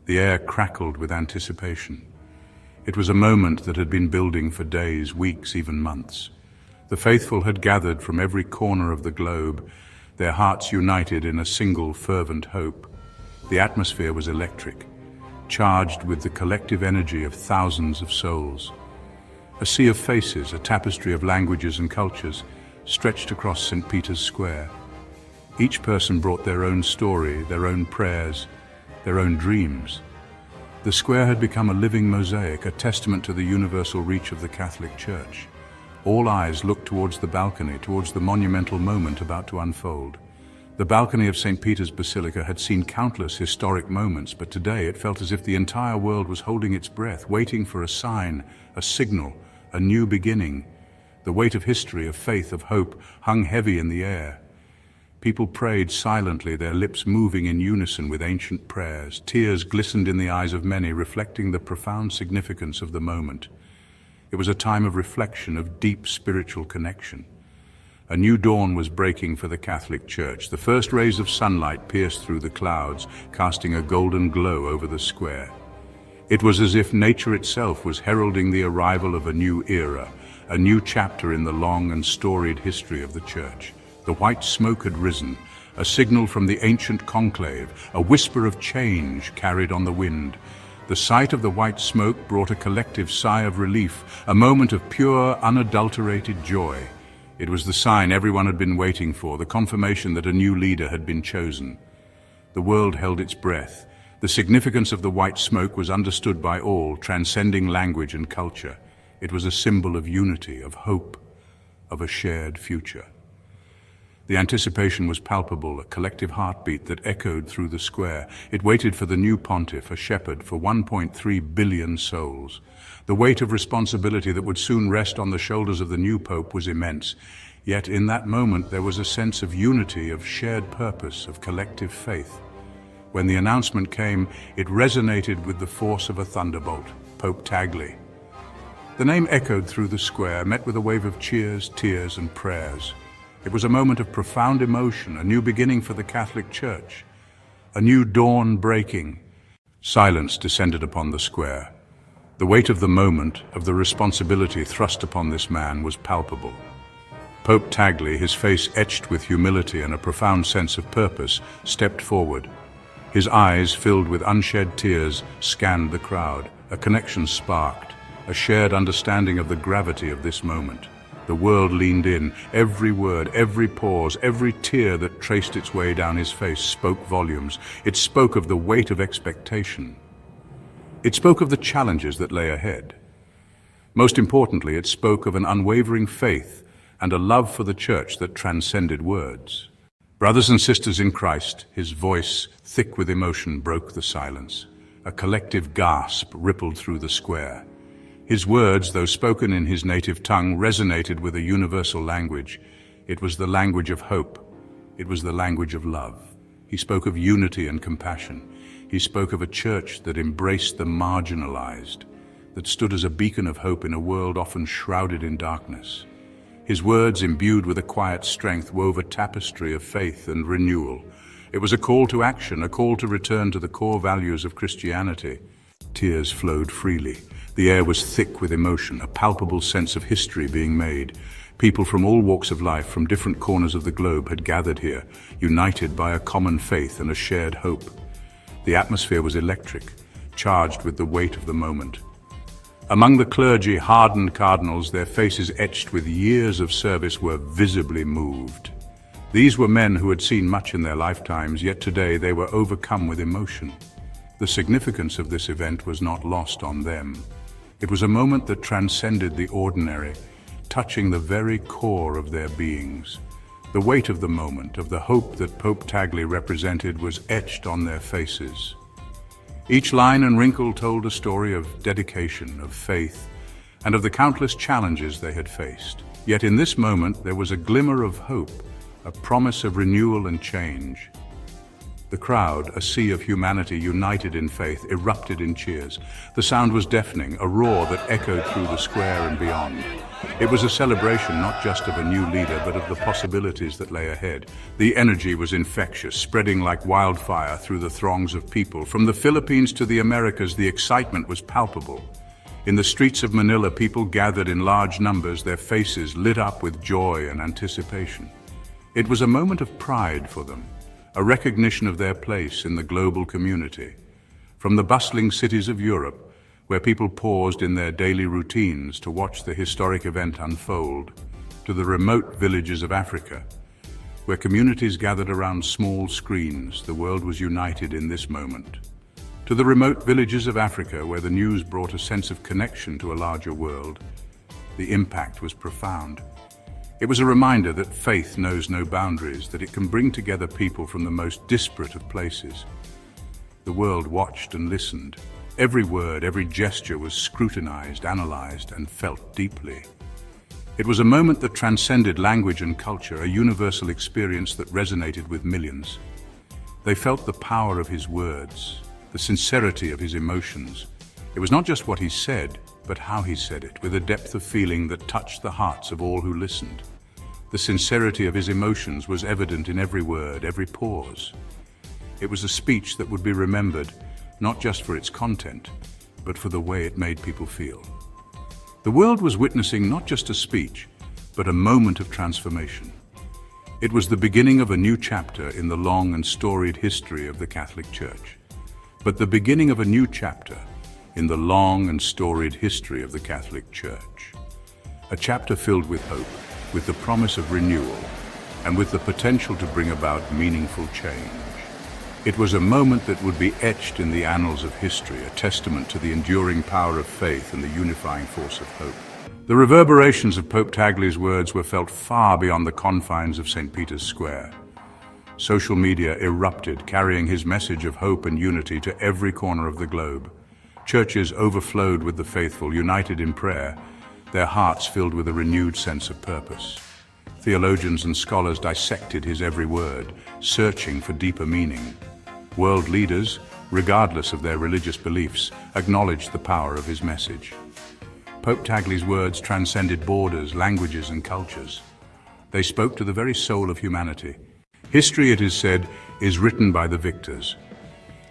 The air crackled with anticipation. It was a moment that had been building for days, weeks, even months. The faithful had gathered from every corner of the globe, their hearts united in a single fervent hope. The atmosphere was electric, charged with the collective energy of thousands of souls. A sea of faces, a tapestry of languages and cultures, stretched across St. Peter's Square. Each person brought their own story, their own prayers, their own dreams. The square had become a living mosaic, a testament to the universal reach of the Catholic Church. All eyes looked towards the balcony, towards the monumental moment about to unfold. The balcony of St. Peter's Basilica had seen countless historic moments, but today it felt as if the entire world was holding its breath, waiting for a sign, a signal, a new beginning. The weight of history, of faith, of hope hung heavy in the air. People prayed silently, their lips moving in unison with ancient prayers. Tears glistened in the eyes of many, reflecting the profound significance of the moment. It was a time of reflection, of deep spiritual connection. A new dawn was breaking for the Catholic Church. The first rays of sunlight pierced through the clouds, casting a golden glow over the square. It was as if nature itself was heralding the arrival of a new era, a new chapter in the long and storied history of the Church. The white smoke had risen, a signal from the ancient conclave, a whisper of change carried on the wind. The sight of the white smoke brought a collective sigh of relief, a moment of pure, unadulterated joy. It was the sign everyone had been waiting for, the confirmation that a new leader had been chosen. The world held its breath. The significance of the white smoke was understood by all, transcending language and culture. It was a symbol of unity, of hope, of a shared future. The anticipation was palpable, a collective heartbeat that echoed through the square. It waited for the new pontiff, a shepherd for 1.3 billion souls. The weight of responsibility that would soon rest on the shoulders of the new pope was immense. Yet in that moment there was a sense of unity, of shared purpose, of collective faith. When the announcement came, it resonated with the force of a thunderbolt. Pope Tagle. The name echoed through the square, met with a wave of cheers, tears, and prayers. It was a moment of profound emotion, a new beginning for the Catholic Church, a new dawn breaking. Silence descended upon the square. The weight of the moment, of the responsibility thrust upon this man, was palpable. Pope Tagle, his face etched with humility and a profound sense of purpose, stepped forward. His eyes, filled with unshed tears, scanned the crowd. A connection sparked, a shared understanding of the gravity of this moment. The world leaned in. Every word, every pause, every tear that traced its way down his face spoke volumes. It spoke of the weight of expectation. It spoke of the challenges that lay ahead. Most importantly, it spoke of an unwavering faith and a love for the Church that transcended words. Brothers and sisters in Christ, his voice, thick with emotion, broke the silence. A collective gasp rippled through the square. His words, though spoken in his native tongue, resonated with a universal language. It was the language of hope. It was the language of love. He spoke of unity and compassion. He spoke of a church that embraced the marginalized, that stood as a beacon of hope in a world often shrouded in darkness. His words, imbued with a quiet strength, wove a tapestry of faith and renewal. It was a call to action, a call to return to the core values of Christianity. Tears flowed freely. The air was thick with emotion, a palpable sense of history being made. People from all walks of life, from different corners of the globe, had gathered here, united by a common faith and a shared hope. The atmosphere was electric, charged with the weight of the moment. Among the clergy, hardened cardinals, their faces etched with years of service, were visibly moved. These were men who had seen much in their lifetimes, yet today they were overcome with emotion. The significance of this event was not lost on them. It was a moment that transcended the ordinary, touching the very core of their beings. The weight of the moment, of the hope that Pope Tagle represented, was etched on their faces. Each line and wrinkle told a story of dedication, of faith, and of the countless challenges they had faced. Yet in this moment there was a glimmer of hope, a promise of renewal and change. The crowd, a sea of humanity united in faith, erupted in cheers. The sound was deafening, a roar that echoed through the square and beyond. It was a celebration not just of a new leader, but of the possibilities that lay ahead. The energy was infectious, spreading like wildfire through the throngs of people. From the Philippines to the Americas, the excitement was palpable. In the streets of Manila, people gathered in large numbers, their faces lit up with joy and anticipation. It was a moment of pride for them, a recognition of their place in the global community. From the bustling cities of Europe, where people paused in their daily routines to watch the historic event unfold, to the remote villages of Africa, where communities gathered around small screens, the world was united in this moment. To the remote villages of Africa, where the news brought a sense of connection to a larger world, the impact was profound. It was a reminder that faith knows no boundaries, that it can bring together people from the most disparate of places. The world watched and listened. Every word, every gesture was scrutinized, analyzed, and felt deeply. It was a moment that transcended language and culture, a universal experience that resonated with millions. They felt the power of his words, the sincerity of his emotions. It was not just what he said, but how he said it, with a depth of feeling that touched the hearts of all who listened. The sincerity of his emotions was evident in every word, every pause. It was a speech that would be remembered, not just for its content, but for the way it made people feel. The world was witnessing not just a speech, but a moment of transformation. It was the beginning of a new chapter in the long and storied history of the Catholic Church. But the beginning of a new chapter in the long and storied history of the Catholic Church. A chapter filled with hope, with the promise of renewal, and with the potential to bring about meaningful change. It was a moment that would be etched in the annals of history, a testament to the enduring power of faith and the unifying force of hope. The reverberations of Pope Tagle's words were felt far beyond the confines of St. Peter's Square. Social media erupted, carrying his message of hope and unity to every corner of the globe. Churches overflowed with the faithful, united in prayer, their hearts filled with a renewed sense of purpose. Theologians and scholars dissected his every word, searching for deeper meaning. World leaders, regardless of their religious beliefs, acknowledged the power of his message. Pope Tagle's words transcended borders, languages, and cultures. They spoke to the very soul of humanity. History, it is said, is written by the victors.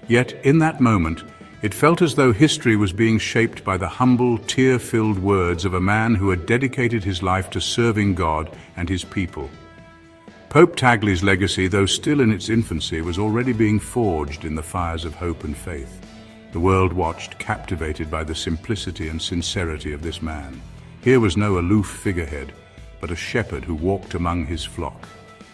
Yet, in that moment, it felt as though history was being shaped by the humble, tear-filled words of a man who had dedicated his life to serving God and his people. Pope Tagle's legacy, though still in its infancy, was already being forged in the fires of hope and faith. The world watched, captivated by the simplicity and sincerity of this man. Here was no aloof figurehead, but a shepherd who walked among his flock.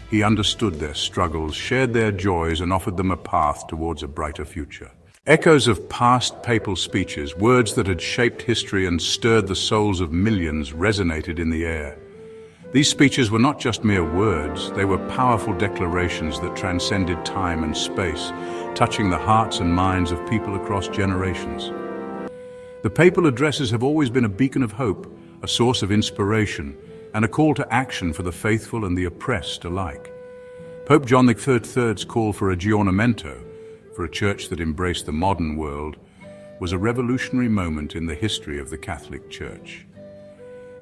He understood their struggles, shared their joys, and offered them a path towards a brighter future. Echoes of past papal speeches, words that had shaped history and stirred the souls of millions, resonated in the air. These speeches were not just mere words, they were powerful declarations that transcended time and space, touching the hearts and minds of people across generations. The papal addresses have always been a beacon of hope, a source of inspiration, and a call to action for the faithful and the oppressed alike. Pope John XIII's call for aggiornamento, for a church that embraced the modern world, was a revolutionary moment in the history of the Catholic Church.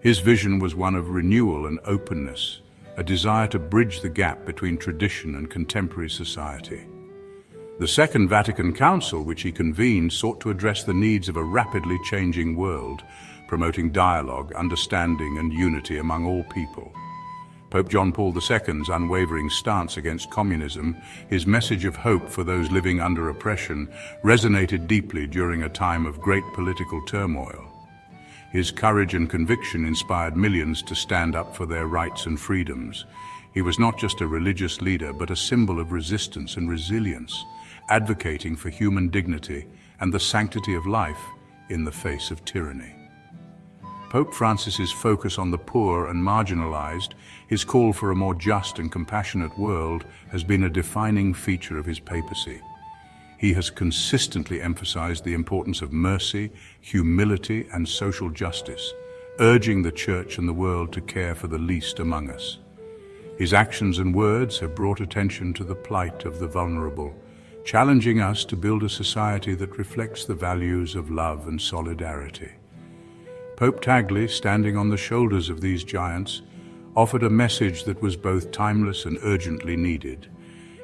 His vision was one of renewal and openness, a desire to bridge the gap between tradition and contemporary society. The Second Vatican Council, which he convened, sought to address the needs of a rapidly changing world, promoting dialogue, understanding, and unity among all people. Pope John Paul II's unwavering stance against communism, his message of hope for those living under oppression, resonated deeply during a time of great political turmoil. His courage and conviction inspired millions to stand up for their rights and freedoms. He was not just a religious leader, but a symbol of resistance and resilience, advocating for human dignity and the sanctity of life in the face of tyranny. Pope Francis's focus on the poor and marginalized, his call for a more just and compassionate world, has been a defining feature of his papacy. He has consistently emphasized the importance of mercy, humility, and social justice, urging the Church and the world to care for the least among us. His actions and words have brought attention to the plight of the vulnerable, challenging us to build a society that reflects the values of love and solidarity. Pope Tagle, standing on the shoulders of these giants, offered a message that was both timeless and urgently needed.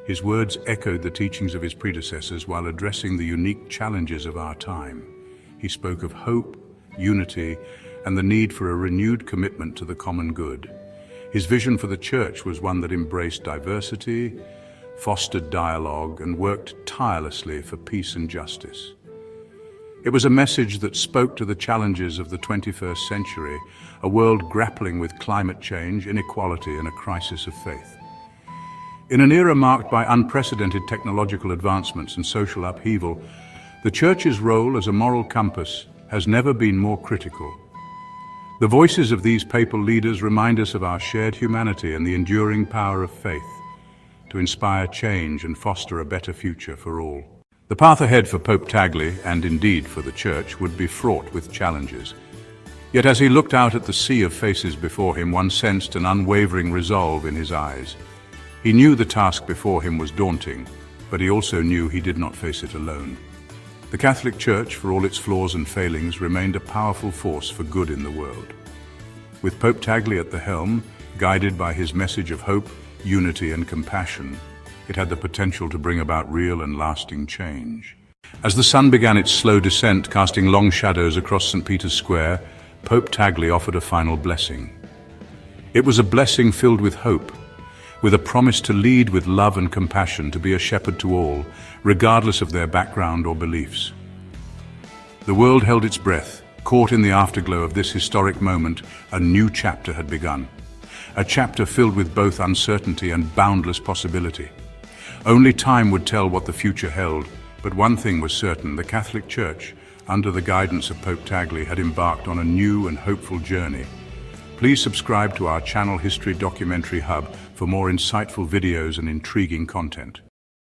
His words echoed the teachings of his predecessors while addressing the unique challenges of our time. He spoke of hope, unity, and the need for a renewed commitment to the common good. His vision for the Church was one that embraced diversity, fostered dialogue, and worked tirelessly for peace and justice. It was a message that spoke to the challenges of the 21st century, a world grappling with climate change, inequality, and a crisis of faith. In an era marked by unprecedented technological advancements and social upheaval, the Church's role as a moral compass has never been more critical. The voices of these papal leaders remind us of our shared humanity and the enduring power of faith to inspire change and foster a better future for all. The path ahead for Pope Tagle, and indeed for the Church, would be fraught with challenges. Yet as he looked out at the sea of faces before him, one sensed an unwavering resolve in his eyes. He knew the task before him was daunting, but he also knew he did not face it alone. The Catholic Church, for all its flaws and failings, remained a powerful force for good in the world. With Pope Tagle at the helm, guided by his message of hope, unity, and compassion, it had the potential to bring about real and lasting change. As the sun began its slow descent, casting long shadows across St. Peter's Square, Pope Tagle offered a final blessing. It was a blessing filled with hope, with a promise to lead with love and compassion, to be a shepherd to all, regardless of their background or beliefs. The world held its breath. Caught in the afterglow of this historic moment, a new chapter had begun. A chapter filled with both uncertainty and boundless possibility. Only time would tell what the future held, but one thing was certain: the Catholic Church, under the guidance of Pope Tagle, had embarked on a new and hopeful journey. Please subscribe to our channel History Documentary Hub for more insightful videos and intriguing content.